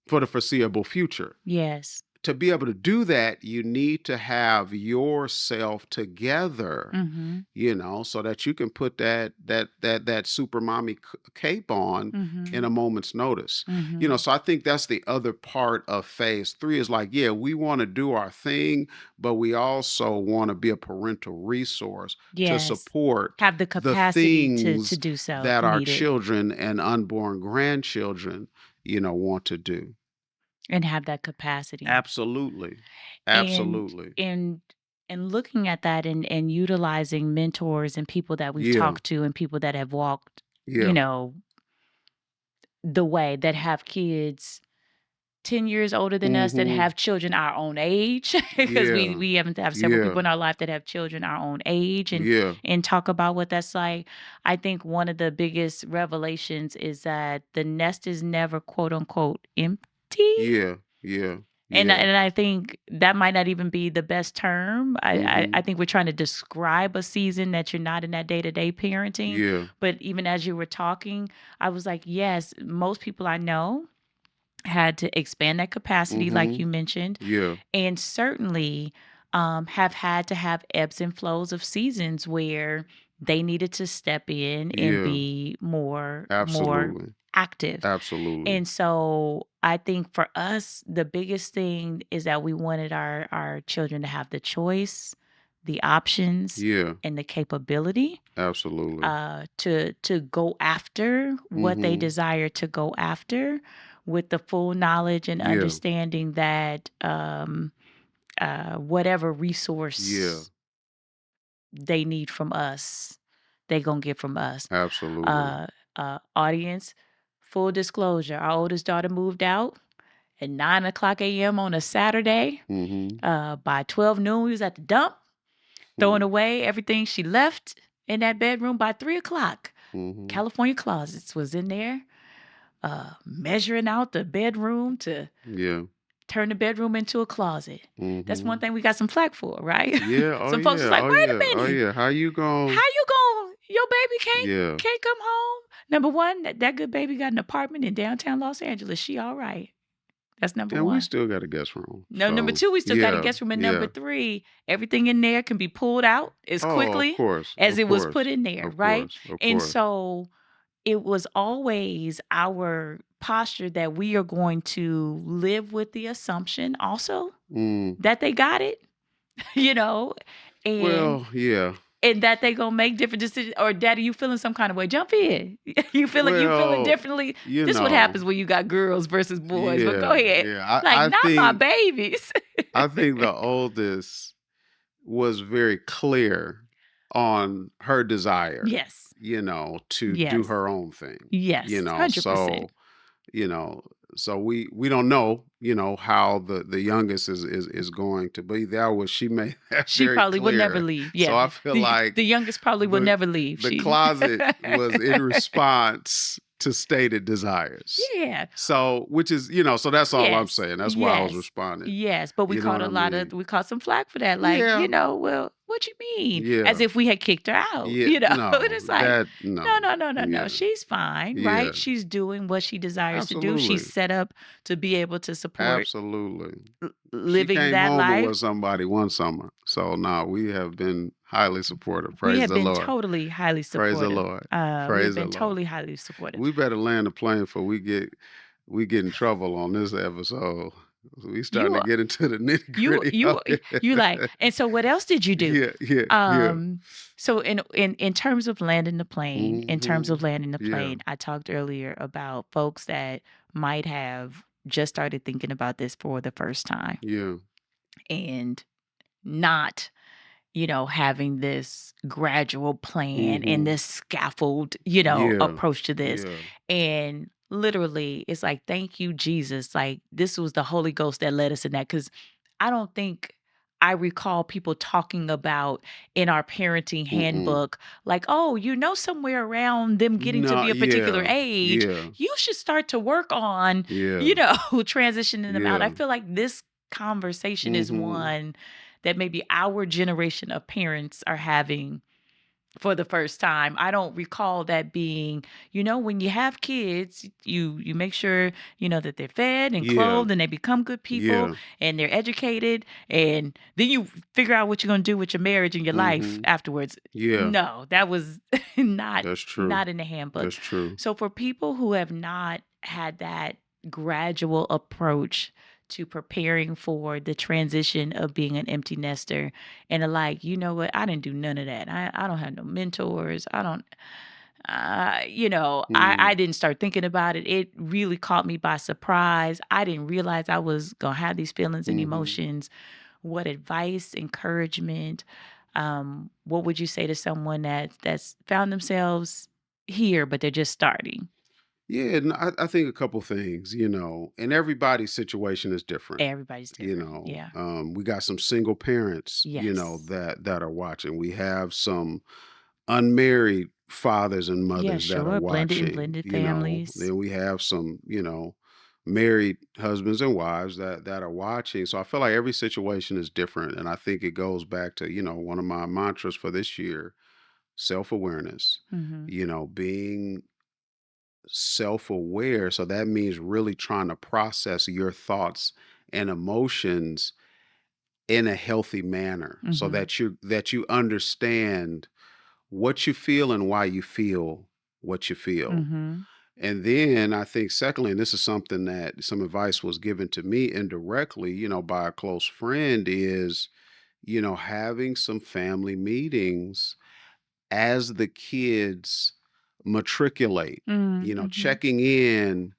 B: for the foreseeable future.
A: Yes.
B: To be able to do that, you need to have yourself together, so that you can put that super mommy cape on in a moment's notice. So I think that's the other part of phase 3 is like, yeah, we want to do our thing, but we also want to be a parental resource to support
A: have the capacity to
B: things
A: do so
B: that our
A: needed.
B: children and unborn grandchildren, want to do.
A: And have that capacity.
B: Absolutely. Absolutely.
A: And And looking at that and utilizing mentors and people that we've
B: Yeah.
A: talked to and people that have walked,
B: Yeah.
A: the way, that have kids 10 years older than us, that
B: Mm-hmm.
A: have children our own age, because
B: Yeah.
A: we happen to have several
B: Yeah.
A: people in our life that have children our own age,
B: Yeah.
A: and talk about what that's like. I think one of the biggest revelations is that the nest is never quote unquote empty.
B: Yeah. Yeah.
A: And
B: Yeah.
A: I think that might not even be the best term. I
B: Mm-hmm.
A: think we're trying to describe a season that you're not in that day-to-day parenting.
B: Yeah.
A: But even as you were talking, I was like, yes, most people I know had to expand that capacity, like
B: Mm-hmm.
A: you mentioned,
B: Yeah.
A: and certainly have had to have ebbs and flows of seasons where they needed to step in and
B: Yeah.
A: be more
B: Absolutely.
A: active.
B: Absolutely.
A: And so I think for us, the biggest thing is that we wanted our children to have the choice, the options,
B: Yeah.
A: and the capability
B: Absolutely.
A: to go after what they
B: Mm-hmm.
A: desire to go after, with the full knowledge and
B: Yeah.
A: understanding that whatever
B: Yeah.
A: resource they need from us, they gonna get from us.
B: Absolutely.
A: Audience, full disclosure: our oldest daughter moved out at 9:00 a.m. on a Saturday.
B: Mm-hmm.
A: By 12 noon, we was at the dump, throwing away everything she left in that bedroom. By 3:00,
B: Mm-hmm.
A: California Closets was in there, measuring out the bedroom to
B: Yeah.
A: turn the bedroom into a closet. That's
B: Mm-hmm.
A: one thing we got some flack for, right?
B: Yeah. Oh
A: Some folks was
B: yeah.
A: like,
B: Oh
A: wait a
B: yeah. Oh
A: minute,
B: yeah. How you
A: how
B: going?
A: you going? Your baby
B: Yeah.
A: can't come home. Number one, that good baby got an apartment in downtown Los Angeles. She all right. That's number
B: And we
A: one.
B: still got a guest room.
A: No, number
B: So
A: two, we still got a
B: yeah.
A: guest room. And number
B: Yeah.
A: three, everything in there can be pulled out as
B: Oh, of
A: quickly
B: course.
A: as
B: Of
A: it was
B: course.
A: put in there,
B: Of
A: right?
B: course. Of
A: And
B: course.
A: so it was always our posture that we are going to live with the assumption also
B: Mm.
A: that they got it, you know, and
B: Well, yeah.
A: and that they gonna make different decisions. Or daddy, you feeling some kind of way? Jump in. you feeling
B: Well,
A: differently.
B: you
A: This is what
B: know,
A: happens when you got girls versus boys. But go
B: yeah,
A: ahead.
B: yeah.
A: Like,
B: I
A: not my
B: think
A: babies.
B: I think the oldest was very clear on her desire,
A: Yes.
B: to do
A: Yes.
B: her own thing.
A: Yes. 100%.
B: So, you know, so we don't know, how the youngest is going to be. That was She made that
A: She
B: very
A: probably will never
B: clear.
A: leave.
B: So
A: Yeah.
B: I feel like
A: The youngest probably will
B: the
A: never leave.
B: the
A: She
B: closet was in response to stated desires.
A: Yeah.
B: So, which is, so that's all I'm
A: Yes.
B: saying. That's why I was
A: Yes.
B: responding.
A: Yes. But we
B: You know
A: caught
B: what
A: a
B: I
A: lot of
B: mean?
A: we caught some flack for that. Like,
B: Yeah.
A: well, what you mean?
B: Yeah.
A: As if we had kicked her out.
B: Yeah. No,
A: And it's like,
B: no.
A: no.
B: Yeah.
A: She's fine,
B: Yeah.
A: right? She's doing what she desires to do.
B: Absolutely.
A: She's set up to be able to support
B: Absolutely. She
A: living
B: came
A: that
B: home
A: life.
B: with somebody one summer. So now we have been highly supportive.
A: We
B: Praise
A: have
B: the
A: been
B: Lord.
A: totally highly supportive.
B: Praise the Lord.
A: We've
B: Praise the
A: been
B: Lord.
A: totally highly supportive.
B: We better land the plane before we get in trouble on this episode. We starting to get into the nitty gritty.
A: You like, and so what else did you do?
B: Yeah.
A: So in terms of landing the plane,
B: Yeah.
A: I talked earlier about folks that might have just started thinking about this for the first time
B: Yeah.
A: and not, having this gradual plan and this scaffold,
B: Yeah.
A: approach to this.
B: Yeah.
A: And literally, it's like, thank you, Jesus. Like, this was the Holy Ghost that led us in that. Because I don't think I recall people talking about in our parenting handbook, like, oh, somewhere around them getting to
B: No,
A: be a particular
B: yeah.
A: age,
B: Yeah.
A: you should start to work on,
B: Yeah.
A: transitioning them out. I
B: Yeah.
A: feel like this conversation is one that maybe our generation of parents are having for the first time. I don't recall that being, when you have kids, you make sure, that they're fed and
B: Yeah.
A: clothed and they become good people
B: Yeah.
A: and they're educated. And then you figure out what you're going to do with your marriage and your life afterwards.
B: Yeah.
A: No, that was not,
B: That's true.
A: not in the handbook.
B: That's true.
A: So for people who have not had that gradual approach to preparing for the transition of being an empty nester and like, you know what, I didn't do none of that. I don't have no mentors. I don't, I didn't start thinking about it. It really caught me by surprise. I didn't realize I was going to have these feelings and emotions what advice, encouragement, what would you say to someone that's found themselves here, but they're just starting?
B: Yeah, and I think a couple things, and everybody's situation is different.
A: Everybody's different. Yeah.
B: We got some single parents,
A: Yes.
B: that are watching. We have some unmarried fathers and
A: Yeah,
B: mothers that are
A: sure. Blended and
B: watching.
A: blended families.
B: Then we have some, married husbands and wives that are watching. So I feel like every situation is different, and I think it goes back to one of my mantras for this year: self awareness.
A: Mhm.
B: Being self aware. So that means really trying to process your thoughts and emotions in a healthy manner so
A: Mhm.
B: that you understand what you feel and why you feel what you feel.
A: Mhm.
B: And then I think secondly, and this is something that some advice was given to me indirectly, by a close friend, is, having some family meetings as the kids matriculate,
A: Mm, mhm.
B: checking in,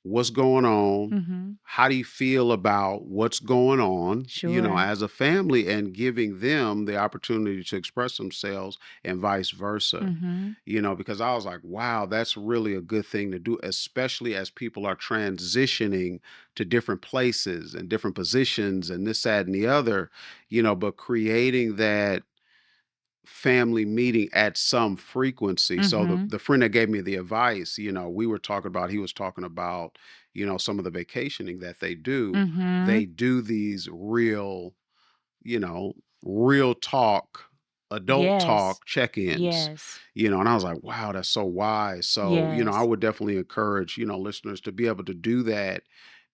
B: what's going on,
A: Mhm.
B: how do you feel about what's going on,
A: Sure.
B: as a family, and giving them the opportunity to express themselves and vice versa.
A: Mhm.
B: Because I was like, wow, that's really a good thing to do, especially as people are transitioning to different places and different positions and this, that, and the other, but creating that family meeting at some frequency. So the
A: Mhm.
B: the friend that gave me the advice, we were talking about, he was talking about, some of the vacationing that they do. They
A: Mhm.
B: do these you know, real talk, adult
A: Yes.
B: talk check-ins.
A: Yes.
B: And I was like, wow, that's so wise. So, I
A: Yes.
B: would definitely encourage, listeners to be able to do that.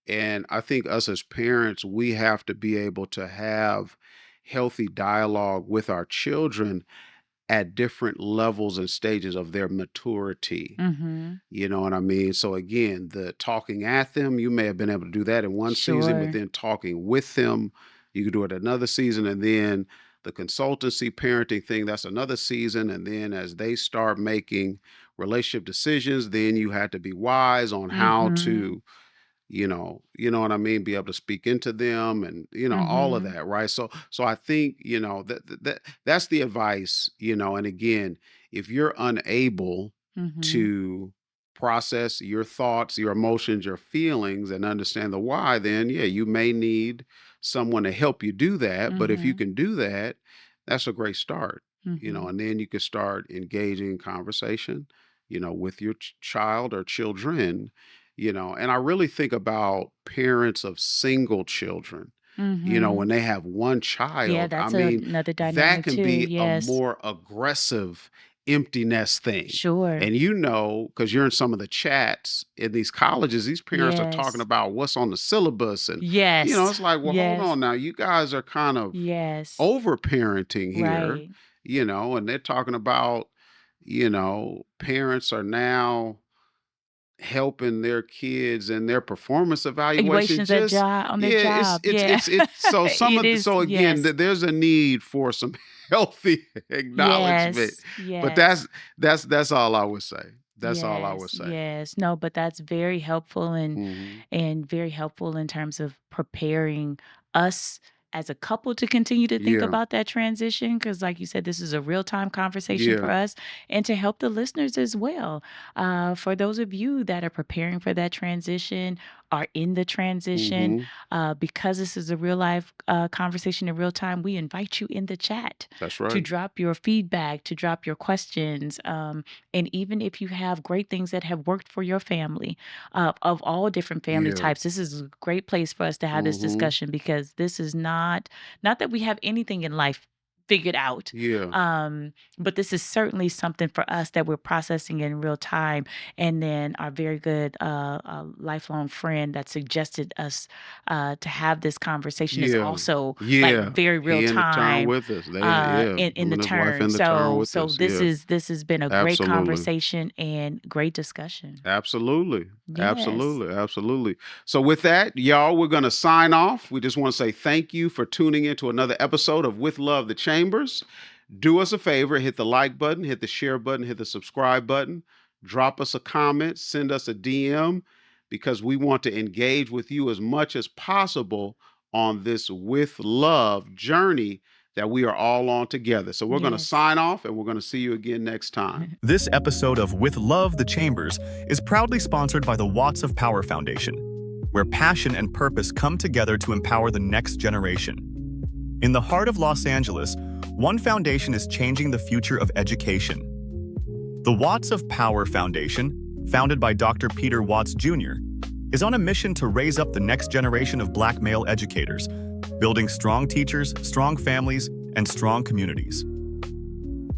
B: And I think us as parents, we have to be able to have healthy dialogue with our children at different levels and stages of their maturity.
A: Mhm.
B: You know what I mean? So again, the talking at them, you may have been able to do that in one season, but
A: Sure.
B: then talking with them, you could do it another season. And then the consultancy parenting thing, that's another season. And then as they start making relationship decisions, then you had to be wise on how
A: Mhm.
B: to, you know what I mean, be able to speak into them, and all of
A: Mhm.
B: that, right? So I think, that's the advice, and again, if you're unable
A: Mhm.
B: to process your thoughts, your emotions, your feelings, and understand the why, then yeah, you may need someone to help you do that. But if you
A: Mhm.
B: can do that, that's a great start.
A: Mhm.
B: And then you can start engaging in conversation, with your child or children. And I really think about parents of single children, when
A: Mhm.
B: they have one
A: Yeah,
B: child. I
A: that's
B: mean,
A: another
B: that
A: dynamic
B: can
A: too.
B: be a
A: Yes.
B: more aggressive empty nest thing.
A: Sure.
B: And because you're in some of the chats in these colleges, these parents are talking
A: Yes.
B: about what's on the syllabus. And,
A: Yes.
B: it's like, well, hold
A: Yes.
B: on now. You guys are kind of
A: Yes.
B: over parenting here,
A: Right.
B: and they're talking about, parents are now helping their kids and their performance evaluation.
A: Equations at
B: Just
A: job on their
B: yeah,
A: job. Yeah.
B: so
A: It is.
B: so again,
A: Yes.
B: there's a need for some healthy acknowledgement.
A: Yes.
B: But
A: Yes.
B: that's all I would say. That's all I
A: Yes,
B: would say.
A: yes. No, but that's very helpful
B: Hmm.
A: and very helpful in terms of preparing us as a couple to continue to think
B: Yeah,
A: about that transition because like you said this is a real-time conversation
B: yeah.
A: for us and to help the listeners as well. For those of you that are preparing for that transition, are in the transition,
B: Hmm.
A: because this is a real life conversation in real time, we invite you in the chat
B: That's
A: to
B: right.
A: drop your feedback, to drop your questions. And even if you have great things that have worked for your family, of all different family
B: Yeah.
A: types, this is a great place for us to have this
B: Hmm.
A: discussion because this is not that we have anything in life figured out.
B: Yeah.
A: But this is certainly something for us that we're processing in real time. And then our very good lifelong friend that suggested us to have this conversation is
B: Yeah.
A: also like
B: Yeah.
A: very real
B: He in the turn
A: time
B: with us. Yeah.
A: in
B: Him
A: the
B: and his wife
A: turn.
B: in the turn with
A: So
B: us. Yeah.
A: this has been a great
B: Absolutely.
A: conversation and great discussion.
B: Absolutely.
A: Yes.
B: Absolutely. Absolutely. So, with that, y'all, we're going to sign off. We just want to say thank you for tuning into another episode of With Love, the Chambers. Do us a favor, hit the like button, hit the share button, hit the subscribe button, drop us a comment, send us a DM, because we want to engage with you as much as possible on this with love journey that we are all on together. So we're going to sign off, and we're going to see you again next time.
C: This episode of With Love, the Chambers is proudly sponsored by the Watts of Power Foundation, where passion and purpose come together to empower the next generation. In the heart of Los Angeles, one foundation is changing the future of education. The Watts of Power Foundation, founded by Dr. Peter Watts Jr., is on a mission to raise up the next generation of Black male educators, building strong teachers, strong families, and strong communities.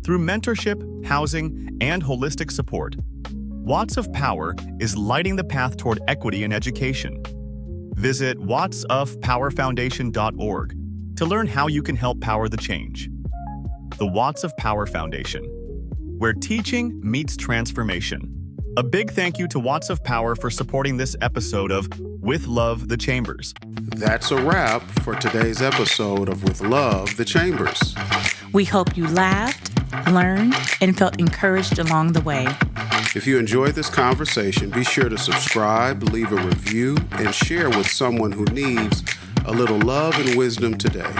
C: Through mentorship, housing, and holistic support, Watts of Power is lighting the path toward equity in education. Visit wattsofpowerfoundation.org to learn how you can help power the change. The Watts of Power Foundation, where teaching meets transformation. A big thank you to Watts of Power for supporting this episode of With Love, the Chambers.
B: That's a wrap for today's episode of With Love, the Chambers.
A: We hope you laughed, learned, and felt encouraged along the way.
B: If you enjoyed this conversation, be sure to subscribe, leave a review, and share with someone who needs a little love and wisdom today.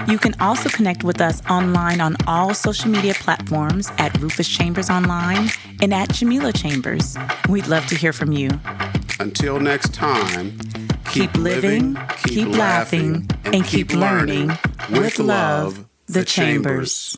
A: You can also connect with us online on all social media platforms at Rufus Chambers Online and at Jamila Chambers. We'd love to hear from you.
B: Until next time,
A: Keep living, keep laughing, and keep learning with love, the Chambers.